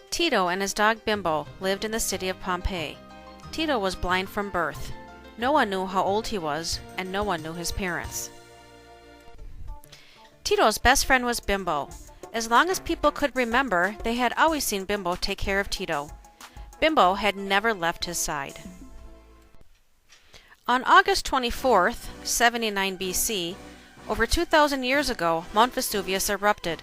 Tito and his dog Bimbo lived in the city of Pompeii. Tito was blind from birth. No one knew how old he was, and no one knew his parents. Tito's best friend was Bimbo. As long as people could remember, they had always seen Bimbo take care of Tito. Bimbo had never left his side. On August 24th, 79 BC, over 2,000 years ago, Mount Vesuvius erupted,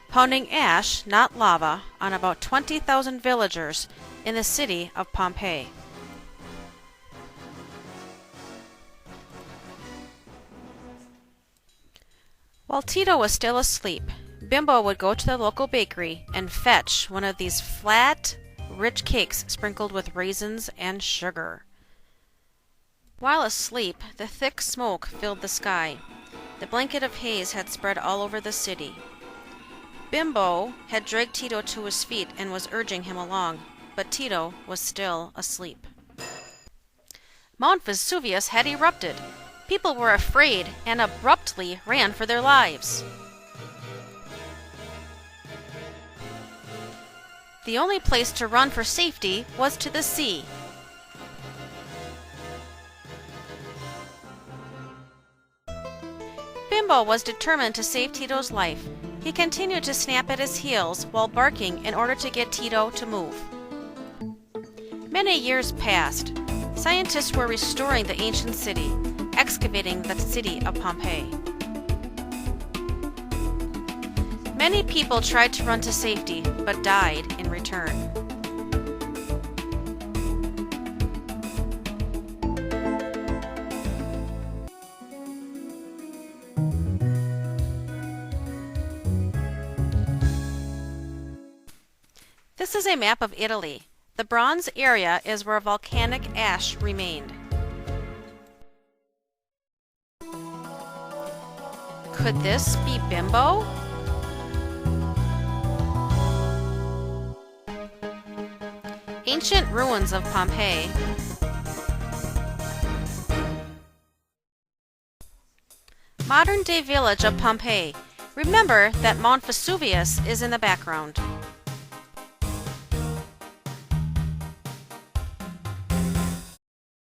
pounding ash, not lava, on about 20,000 villagers in the city of Pompeii. While Tito was still asleep, Bimbo would go to the local bakery and fetch one of these flat, rich cakes sprinkled with raisins and sugar. While asleep, the thick smoke filled the sky. The blanket of haze had spread all over the city. Bimbo had dragged Tito to his feet and was urging him along, but Tito was still asleep. Mount Vesuvius had erupted. People were afraid and abruptly ran for their lives. The only place to run for safety was to the sea. Bimbo was determined to save Tito's life. He continued to snap at his heels while barking in order to get Tito to move. Many years passed. Scientists were restoring the ancient city, excavating the city of Pompeii. Many people tried to run to safety, but died in return. This is a map of Italy. The bronze area is where volcanic ash remained. Could this be Bimbo? Ancient ruins of Pompeii. Modern-day village of Pompeii. Remember that Mount Vesuvius is in the background.